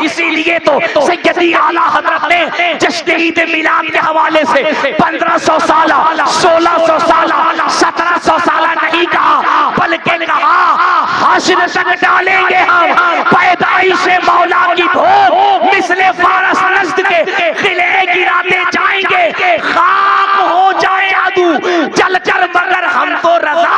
इसीलिए तो सैयदी आला हजरत ने जश्न ईद मिलाद के हवाले से 1500 साल, 1600 साल, 1700 साल नहीं कहा, बल्कि कहा हश्र तक डालेंगे हम पैदाइश मौला की भोग मिसले फारस नस्द के किले गिराते जाएंगे, खाक हो जाए आदू जल कर, मगर हम तो रजा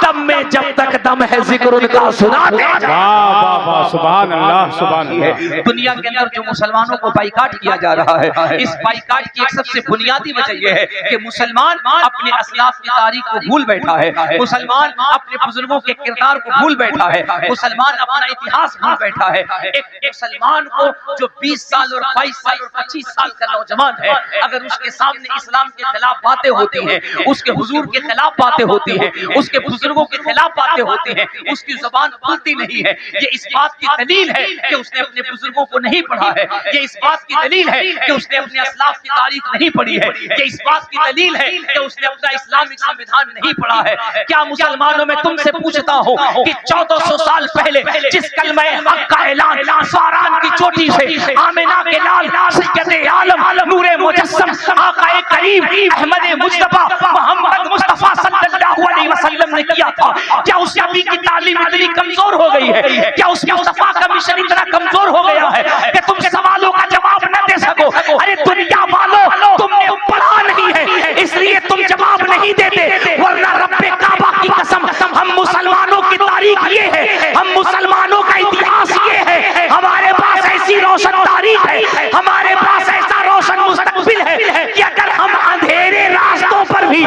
दम में जब तक दम है जिक्र उनका सुनाते। वाह वाह वाह, सुभान अल्लाह सुभान अल्लाह। दुनिया के अंदर जो मुसलमानों को बाइकाट किया जा रहा है, इस बाइकाट की एक सबसे बुनियादी वजह यह है कि मुसलमान अपने असलाफ की तारीख को भूल बैठा है, मुसलमान अपने बुजुर्गों के किरदार को भूल बैठा है, मुसलमान अपना इतिहास भूल बैठा है। एक मुसलमान को जो 20 साल और 22 साल और 25 साल का नौजवान है, अगर उसके सामने इस्लाम के खिलाफ बातें होती हैं, उसके हुजूर के खिलाफ बातें होती हैं, उसके बुजुर्गों के खिलाफ बातें होती हैं, उसकी जुबान खुलती नहीं है, ये इस बात की दलील है कि उसने अपने बुजुर्गों को नहीं पढ़ा है, ये इस बात की दलील है कि उसने अपने असलाफ की तारीख नहीं पढ़ी है, ये इस बात की दलील है कि उसने अपना इस्लामिक संविधान नहीं पढ़ा है। क्या मुसलमानों में तुमसे पूछता हूँ कि 1400 साल पहले जिस कलमे हक का ऐलान फारान की चोटी से आमिना के लाल सैयद आलम नूरे मुजस्सम आकाए करीम अहमद मुस्तफा मोहम्मद मुस्तफा सल्लल्लाहु अलैहि वसल्लम ने किया था, क्या उस नबी की तालीम इतनी कमजोर हो गई है? क्या उस मुस्तफा का मिशन इतना कमजोर हो गया है कि तुम सवालों का जवाब न दे सको? अरे दुनिया वालों, तुमने पढ़ा नहीं है इसलिए तुम जवाब नहीं देते, वरना रब्बे काबा की कसम हम मुसलमानों की तारीख ये है, हम मुसलमानों का इतिहास ये है, हमारे पास ऐसी रोशन तारीख है, हमारे पास ऐसा रोशन मुस्तकबिल है कि अगर हम अंधेरे रास्तों पर भी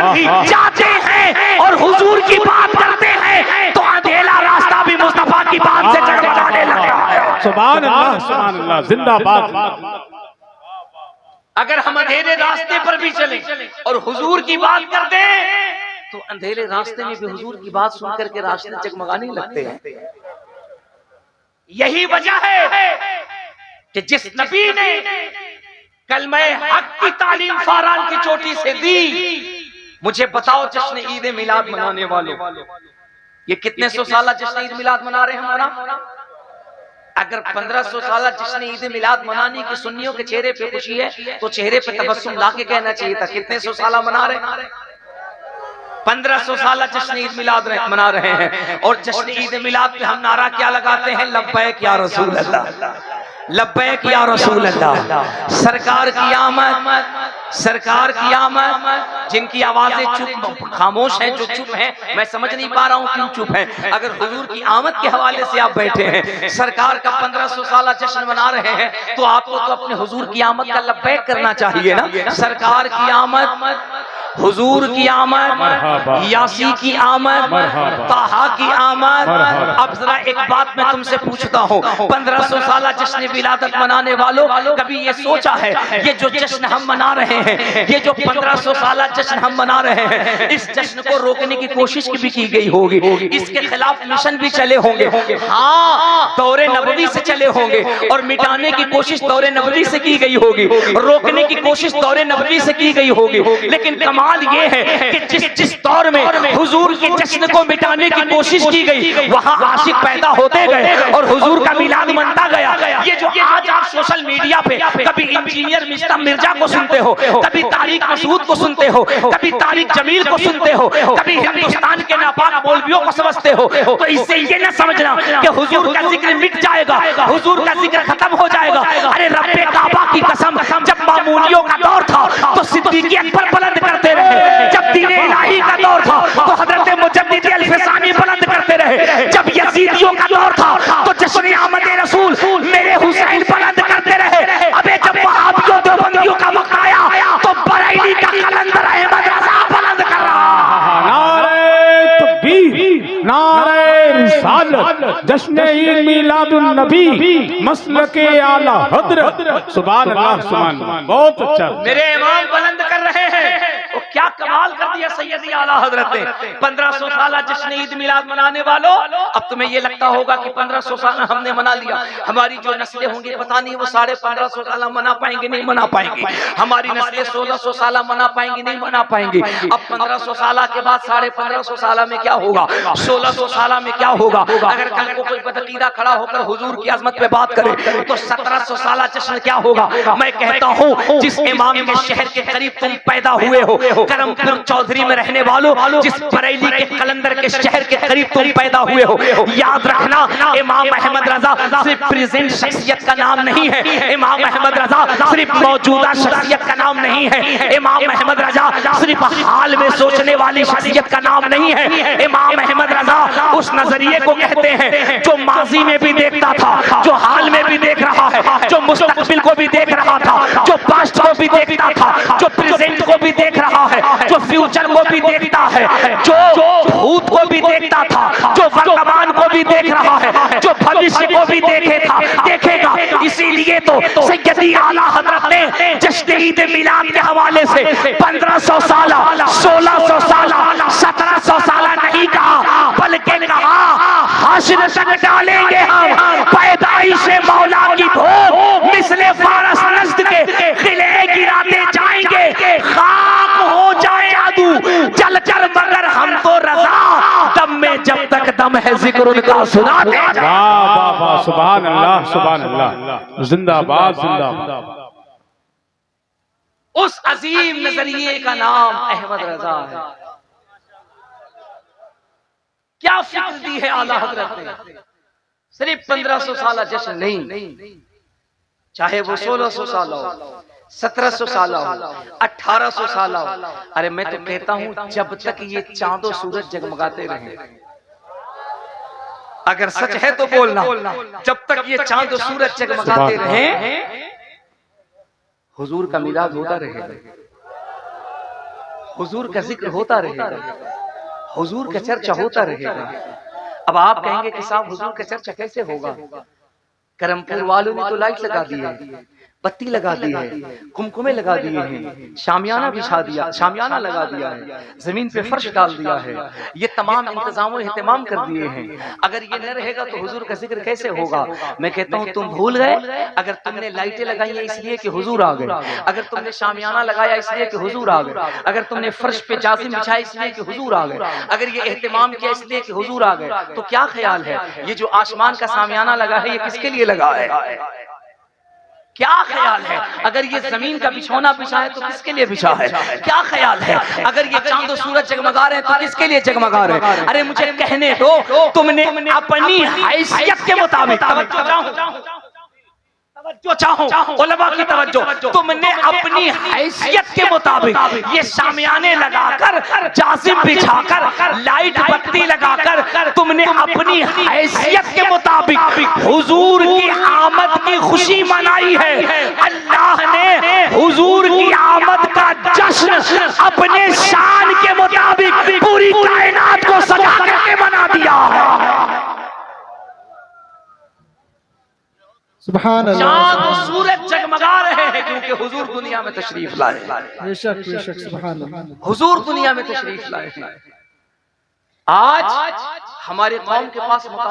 जाते हैं और हुजूर की बात करते हैं तो अंधेरा रास्ता भी मुस्तफा की बात से जगमगाने लगता है। सुभान अल्लाह जिंदाबाद। अगर हम अंधेरे रास्ते पर भी चले और हुजूर की बात कर दें तो अंधेरे रास्ते में भी हुजूर की बात सुन करके रास्ते जगमगाने लगते हैं। यही वजह है कि जिस नबी ने कलमे हक की तालीम फारान की चोटी से दी, मुझे बताओ जश्न ईद मिलाद मनाने वालों, ये कितने सौ साल जश्न ईद मिलाद मना रहे हैं हमारा? अगर 1500 साल जश्न ईद मिलाद मनाने की सुन्नियों के चेहरे पे खुशी है तो चेहरे पे तबस्सुम ला के कहना चाहिए था कितने सौ साल मना रहे? 1500 साल जश्न ईद मिलाद मना रहे हैं। और जश्न ईद मिलाद पे हम नारा क्या लगाते हैं? लब्बैक या रसूल अल्लाह, लब्बैक या रसूल अल्लाह। सरकार की आमद, सरकार की आमद। जिनकी आवाजें चुप खामोश हैं, जो चुप हैं, मैं समझ नहीं पा रहा हूँ क्यों चुप हैं। अगर हुजूर की आमद के हवाले से आप बैठे हैं, सरकार का 1500 साल जश्न मना रहे हैं, तो आपको तो अपने हुजूर की आमद का लब्बैक करना चाहिए ना। सरकार की आमद, हुजूर की आमद, यासी की आमद, ताहा की आमद। अब जरा एक बात मैं तुमसे पूछता हूँ, 1500 साल जश्न विलादत मनाने वालों, कभी ये सोचा है ये जो जश्न हम मना रहे हैं, ये जो 1500 साल जश्न हम मना रहे हैं, इस जश्न को रोकने की कोशिश भी की गई होगी, इसके खिलाफ मिशन भी चले होंगे, हाँ दौरे नबवी से चले होंगे, और मिटाने की कोशिश दौरे नबवी से की गई होगी, रोकने की कोशिश दौरे नबवी से की गई होगी। लेकिन कमाल ये है कि जिस दौर में हुजूर के जश्न को मिटाने की कोशिश की गई, वहां आशिक पैदा होते गए और हुजूर का मिलाद मनता गया। ये जो आज आप सोशल मीडिया पे कभी इंजीनियर मिस्टर मिर्जा को सुनते हो, कभी तारिक मसूद को सुनते हो, कभी तारिक जमील को सुनते हो, कभी हिंदुस्तान के नापाक मौलवियों को समझते हो, तो इससे ये न समझना कि हुजूर का जिक्र मिट जाएगा, हुजूर का जिक्र खत्म हो जाएगा। अरे रब्बे काबा की कसम, जब मामूलियों का दौर था तो सिद्दीक़ अकबर बुलंद करते रहे, जब दीन इलाही का दौर था तो हजरत मुजद्दिद अल-फिसानी बुलंद करते रहे, जब यजीदियों का दौर था तो जश्न आमद रसूल मेरे हुसैन बुलंद करते रहे। अबे जब वहाबियों देवबंदियों का वक्त आया तो बरेली का कलंदर अहमद रजा बुलंद कर रहा। नारे तकबीर, नारे रिसालत, जश्न ईद मिलादुन नबी, मसलके आला हजरत। सुभान अल्लाह, सुभान अल्लाह, बहुत अच्छा। मेरे इमाम बुलंद कर रहे हैं, वो क्या कमाल कर दिया सैयदी आला हजरत ने। 1500 साल जश्न ईद मिलाद मनाने वालों, अब तुम्हें ये लगता होगा कि 1500 साल हमने मना लिया, हमारी जो नस्लें होंगी पता नहीं वो 1550 साल मना पाएंगे नहीं मना पाएंगे, हमारी नस्लें 1600 साल मना पाएंगी नहीं मना पाएंगे। अब 1500 साल के बाद 1550 साल में क्या होगा, 1600 साल में क्या होगा। अगर कल को कोई बदअकीदा खड़ा होकर हुजूर की अजमत पे बात करे तो 1700 साल जश्न क्या होगा। मैं कहता हूँ जिस इमाम के शहर के करीब तुम पैदा हुए हो, करमपुर चौधरी में रहने वालों, जिस बरेली के कलंदर के शहर के करीब तुम पैदा हुए हो, याद रखना इमाम अहमद रजा सिर्फ प्रेजेंट शख्सियत का नाम नहीं है, इमाम अहमद रजा सिर्फ मौजूदा शख्सियत का नाम नहीं है, इमाम अहमद रजा सिर्फ हाल में सोचने वाली शख्सियत का नाम नहीं है। इमाम अहमद रजा उस नजरिए को कहते हैं जो माजी में भी देखता था, जो हाल में भी देख रहा है, जो मुस्तकबिल को भी देख रहा था, जो पास्ट को भी देखता था, जो प्रेजेंट को भी देख रहा है, जो फ्यूचर को भी देखता है, जो भूत को भी देखता था, जो वर्तमान को भी देख रहा है, जो भविष्य को भी देखेगा। इसीलिए तो सैयदी आला हजरत ने जश्न ईद मिलाद के हवाले से 1500 साल, 1600 साल, 1700 साल नहीं कहा, बल्कि कहा हश्र तक डालेंगे हम पैदाइश मौला की धूप मिसले फारस नस्द के खिले गिराते जाएंगे, खाक हो जाए आदू जल कर, मगर हम तो रजा दम में जब तक दम है जिक्र उनका सुनाते। वाह वाह वाह, सुभान अल्लाह सुभान अल्लाह, जिंदाबाद जिंदाबाद। उस अजीम नजरिए का नाम अहमद रजा है। क्या फिक्र दी है आला हजरत ने। सिर्फ 1500 साल जश्न नहीं, चाहे वो 1600 साल हो, 1700 साल हो, 1800 साल हो। अरे मैं तो कहता हूं जब तक ये चांदो सूरज जगमगाते रहे, अगर सच है तो बोलना, जब तक ये चांदो सूरज जगमगाते रहे हुजूर का मिलाद होता रहेगा, हुजूर का जिक्र होता रहेगा, हुजूर का चर्चा होता रहेगा। अब आप कहेंगे कि साहब हुजूर का चर्चा कैसे होगा। करमपुर वालों ने तो लाइट लगा दी है, बत्ती लगा दी है, कुमकुमे लगा दिए हैं, शामियाना बिछा दिया, शामियाना लगा दिया है, जमीन पे फर्श डाल दिया है, ये तमाम इंतजाम एहतमाम कर दिए हैं। अगर ये न रहेगा तो हुजूर का जिक्र कैसे होगा। मैं कहता हूँ तुम भूल गए, अगर तुमने लाइटें लगाई है इसलिए कि हुजूर आ गए, अगर तुमने शामियाना लगाया इसलिए कि हुजूर आ गए, अगर तुमने फर्श पे जाजिम बिछाया इसलिए कि हुजूर आ गए, अगर ये एहतमाम किया इसलिए कि हुजूर आ गए, तो क्या ख्याल है ये जो आसमान का शामियाना लगा है ये किसके लिए लगा है। क्या ख्याल है अगर ये जमीन का बिछौना बिछा है तो किसके लिए बिछा है। क्या ख्याल है अगर ये चांद और सूरज जगमगा रहे हैं तो किसके लिए जगमगा रहे हैं। अरे मुझे कहने दो, तुमने अपनी हैसियत के मुताबिक, जो चाहो उलमा की तवज्जो, तुमने अपनी हैसियत के मुताबिक ये शामियाने लगाकर, जाजिम बिछाकर, लाइट बत्ती लगाकर तुमने अपनी हैसियत के मुताबिक हुजूर की आमद की खुशी मनाई है। अल्लाह ने हुजूर की आमद का जश्न अपने शान के मुताबिक पूरी कायनात को सजा करके मना दिया है। सुभान अल्लाह। चांद और सूरज जगमगा रहे हैं क्योंकि हुजूर दुनिया में तशरीफ लाए। बेशक बेशक, सुभान अल्लाह। हुजूर दुनिया में तशरीफ लाए। आज हमारे कौम के पास मुताले